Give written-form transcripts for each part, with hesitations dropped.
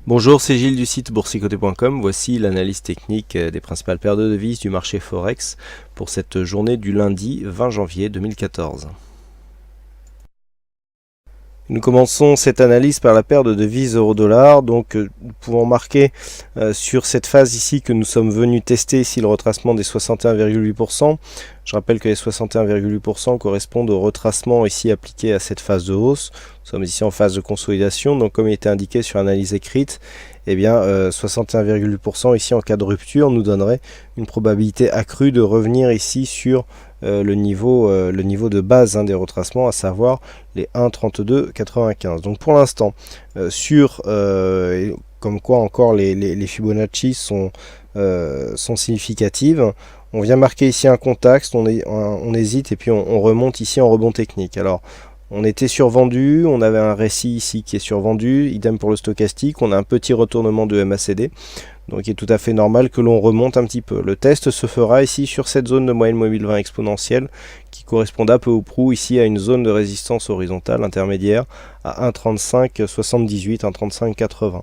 Bonjour, c'est Gilles du site boursicoté.com. Voici l'analyse technique des principales paires de devises du marché Forex pour cette journée du lundi 20 janvier 2014. Nous commençons cette analyse par la paire de devises euro-dollar. Donc nous pouvons marquer sur cette phase ici que nous sommes venus tester ici le retracement des 61,8%. Je rappelle que les 61,8% correspondent au retracement ici appliqué à cette phase de hausse. Nous sommes ici en phase de consolidation, donc comme il était indiqué sur l'analyse écrite, eh bien 61,8% ici en cas de rupture nous donnerait une probabilité accrue de revenir ici sur le niveau de base des retracements, à savoir les 1,3295. Donc pour l'instant, comme quoi encore les Fibonacci sont significatives, on vient marquer ici un contact, on hésite et puis on remonte ici en rebond technique. Alors on était survendu, on avait un récit ici qui est survendu, idem pour le stochastique, on a un petit retournement de MACD. Donc il est tout à fait normal que l'on remonte un petit peu. Le test se fera ici sur cette zone de moyenne mobile 20 exponentielle qui correspond à peu ou prou ici à une zone de résistance horizontale intermédiaire à 1,3578, 1,3580.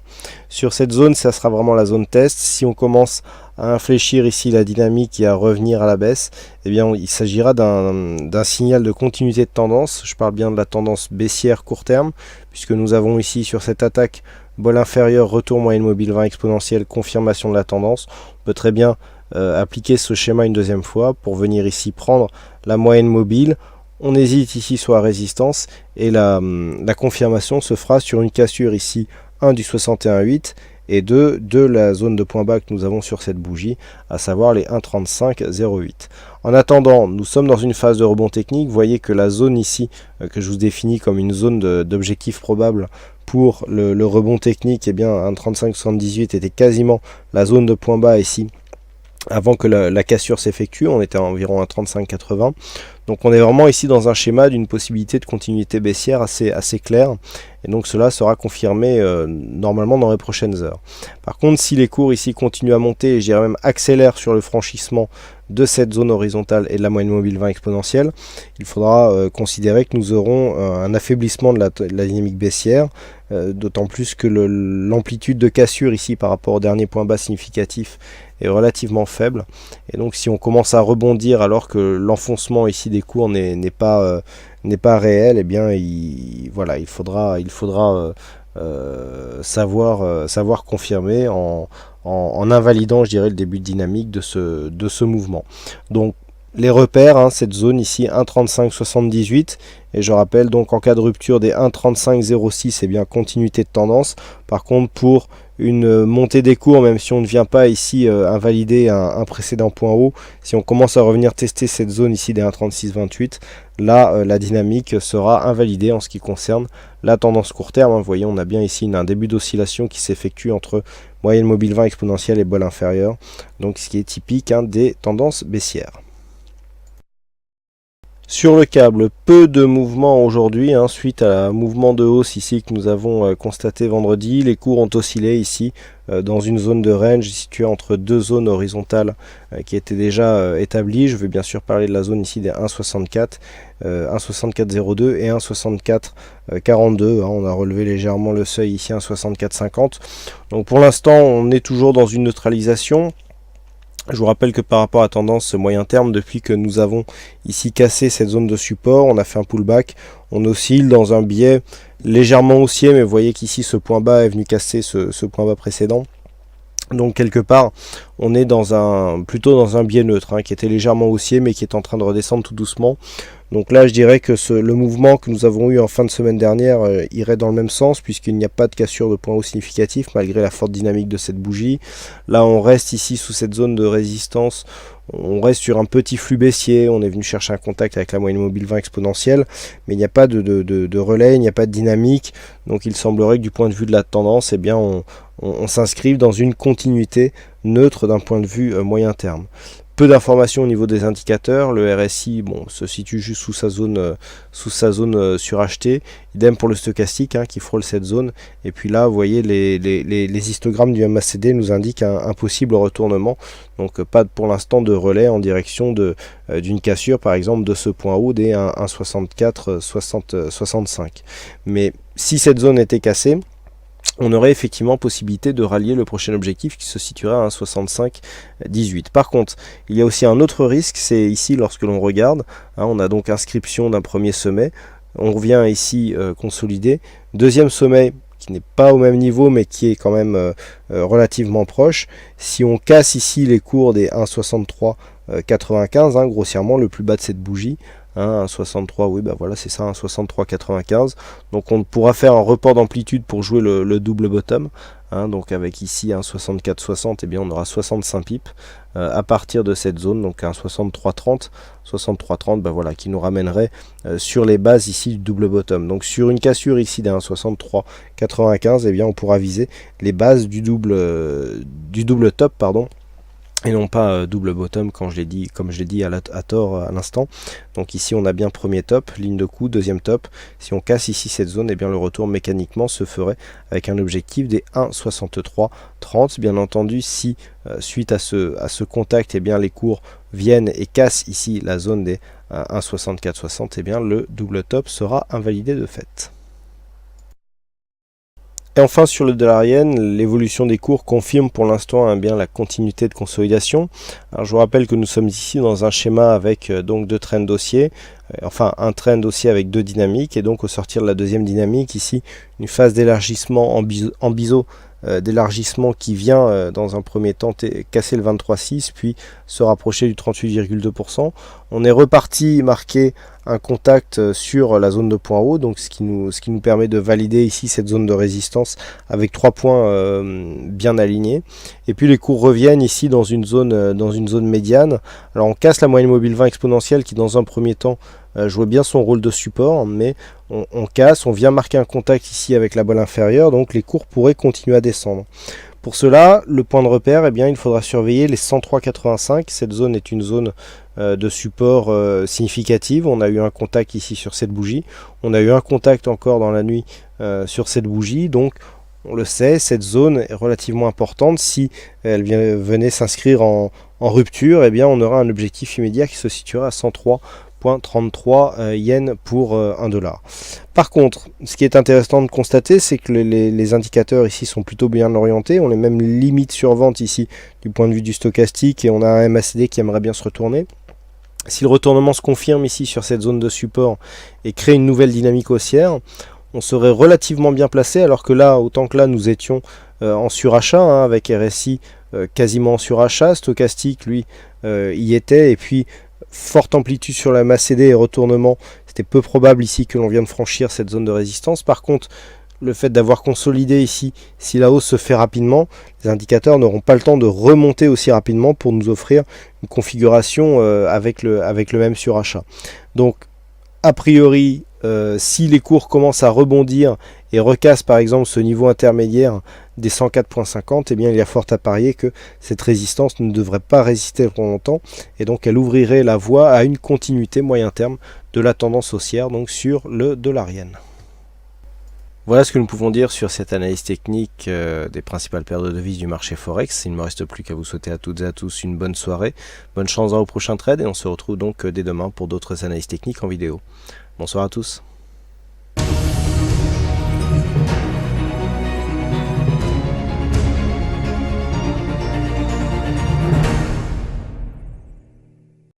Sur cette zone, ça sera vraiment la zone test. Si on commence à infléchir ici la dynamique et à revenir à la baisse, eh bien il s'agira d'un signal de continuité de tendance. Je parle bien de la tendance baissière court terme, puisque nous avons ici sur cette attaque bol inférieur, retour moyenne mobile 20 exponentielle, confirmation de la tendance. On peut très bien appliquer ce schéma une deuxième fois pour venir ici prendre la moyenne mobile. On hésite ici sur la résistance et la confirmation se fera sur une cassure ici 1 du 61,8 et 2 de la zone de point bas que nous avons sur cette bougie, à savoir les 1,3508. En attendant, nous sommes dans une phase de rebond technique. Vous voyez que la zone ici, que je vous définis comme une zone d'objectif probable pour le rebond technique, eh bien 1,3578 était quasiment la zone de point bas ici avant que la cassure s'effectue. On était à environ 1,3580. Donc on est vraiment ici dans un schéma d'une possibilité de continuité baissière assez claire. Et donc cela sera confirmé normalement dans les prochaines heures. Par contre, si les cours ici continuent à monter, et je dirais même accélèrent sur le franchissement de cette zone horizontale et de la moyenne mobile 20 exponentielle, il faudra considérer que nous aurons un affaiblissement de la dynamique baissière, d'autant plus que l'amplitude de cassure ici par rapport au dernier point bas significatif est relativement faible. Et donc si on commence à rebondir alors que l'enfoncement ici des cours n'est pas réel, eh bien il faudra savoir confirmer en invalidant, je dirais, le début de dynamique de ce mouvement. Donc les repères, cette zone ici 1,3578, et je rappelle donc en cas de rupture des 1,3506, c'est bien continuité de tendance. Par contre, pour une montée des cours, même si on ne vient pas ici invalider un précédent point haut, si on commence à revenir tester cette zone ici des 1,3628, là la dynamique sera invalidée en ce qui concerne la tendance court terme. Vous voyez, on a bien ici un début d'oscillation qui s'effectue entre moyenne mobile 20 exponentielle et bol inférieur, donc ce qui est typique des tendances baissières. Sur le câble, peu de mouvement aujourd'hui, suite à un mouvement de hausse ici que nous avons constaté vendredi. Les cours ont oscillé ici dans une zone de range située entre deux zones horizontales qui étaient déjà établies. Je vais bien sûr parler de la zone ici des 1,64, 1,6402 et 1,6442. On a relevé légèrement le seuil ici 1,6450. Donc pour l'instant, on est toujours dans une neutralisation. Je vous rappelle que par rapport à tendance moyen terme, depuis que nous avons ici cassé cette zone de support, on a fait un pullback, on oscille dans un biais légèrement haussier, mais vous voyez qu'ici ce point bas est venu casser ce point bas précédent. Donc quelque part, on est plutôt dans un biais neutre, qui était légèrement haussier, mais qui est en train de redescendre tout doucement. Donc là, je dirais que le mouvement que nous avons eu en fin de semaine dernière irait dans le même sens, puisqu'il n'y a pas de cassure de point haut significatif, malgré la forte dynamique de cette bougie. Là, on reste ici sous cette zone de résistance. On reste sur un petit flux baissier. On est venu chercher un contact avec la moyenne mobile 20 exponentielle, mais il n'y a pas de relais, il n'y a pas de dynamique. Donc il semblerait que du point de vue de la tendance, eh bien, on s'inscrive dans une continuité neutre d'un point de vue moyen terme. Peu d'informations au niveau des indicateurs. Le RSI se situe juste sous sa zone surachetée. Idem pour le stochastique qui frôle cette zone. Et puis là, vous voyez, les histogrammes du MACD nous indiquent un possible retournement. Donc pas pour l'instant de relais en direction d'une cassure, par exemple, de ce point haut des 1,6465. Mais si cette zone était cassée, on aurait effectivement possibilité de rallier le prochain objectif qui se situerait à 1,6518. Par contre, il y a aussi un autre risque, c'est ici lorsque l'on regarde, on a donc inscription d'un premier sommet, on revient ici consolider, deuxième sommet qui n'est pas au même niveau mais qui est quand même relativement proche. Si on casse ici les cours des 1,6395, grossièrement le plus bas de cette bougie, 1,63, oui, bah voilà, c'est ça, 1,6395. Donc on pourra faire un report d'amplitude pour jouer le double bottom. Donc avec ici 1,6460, et bien on aura 65 pips à partir de cette zone, donc 1,6330, 6330, bah voilà, qui nous ramènerait sur les bases ici du double bottom. Donc sur une cassure ici d'un 63,95, et bien on pourra viser les bases du double top, pardon, et non pas double bottom comme je l'ai dit à tort à l'instant. Donc ici on a bien premier top, ligne de coup, deuxième top. Si on casse ici cette zone, et bien le retour mécaniquement se ferait avec un objectif des 1,6330. Bien entendu, si suite à ce contact, et bien les cours viennent et cassent ici la zone des 1,6460, et bien le double top sera invalidé de fait. Et enfin sur le dollar yen, l'évolution des cours confirme pour l'instant bien la continuité de consolidation. Alors je vous rappelle que nous sommes ici dans un schéma avec donc deux trends haussiers, enfin un trend haussier avec deux dynamiques, et donc au sortir de la deuxième dynamique ici une phase d'élargissement en biseau, d'élargissement qui vient dans un premier temps casser le 23,6 puis se rapprocher du 38,2%. On est reparti marquer un contact sur la zone de point haut, donc ce qui nous permet de valider ici cette zone de résistance avec 3 points bien alignés. Et puis les cours reviennent ici dans une zone médiane. Alors on casse la moyenne mobile 20 exponentielle qui dans un premier temps jouait bien son rôle de support, mais on casse, on vient marquer un contact ici avec la bolle inférieure, donc les cours pourraient continuer à descendre. Pour cela, le point de repère, eh bien, il faudra surveiller les 103,85. Cette zone est une zone de support significative. On a eu un contact ici sur cette bougie. On a eu un contact encore dans la nuit sur cette bougie. Donc, on le sait, cette zone est relativement importante. Si elle venait s'inscrire en rupture, eh bien, on aura un objectif immédiat qui se situera à 103,33 yens pour 1 dollar. Par contre, ce qui est intéressant de constater, c'est que les indicateurs ici sont plutôt bien orientés. On est même limite sur vente ici du point de vue du stochastique, et on a un MACD qui aimerait bien se retourner. Si le retournement se confirme ici sur cette zone de support et crée une nouvelle dynamique haussière, on serait relativement bien placé, alors que là, autant que là, nous étions en surachat, avec RSI quasiment en surachat, stochastique, lui, y était, et puis forte amplitude sur la MACD et retournement, c'était peu probable ici que l'on vienne franchir cette zone de résistance. Par contre, le fait d'avoir consolidé ici, si la hausse se fait rapidement, les indicateurs n'auront pas le temps de remonter aussi rapidement pour nous offrir une configuration avec le même surachat. Donc, a priori, si les cours commencent à rebondir et recassent par exemple ce niveau intermédiaire des 104,50, eh bien il y a fort à parier que cette résistance ne devrait pas résister pour longtemps, et donc elle ouvrirait la voie à une continuité moyen terme de la tendance haussière, donc sur le dollar yen. Voilà ce que nous pouvons dire sur cette analyse technique des principales paires de devises du marché Forex. Il ne me reste plus qu'à vous souhaiter à toutes et à tous une bonne soirée, bonne chance dans vos prochains trades, et on se retrouve donc dès demain pour d'autres analyses techniques en vidéo. Bonsoir à tous.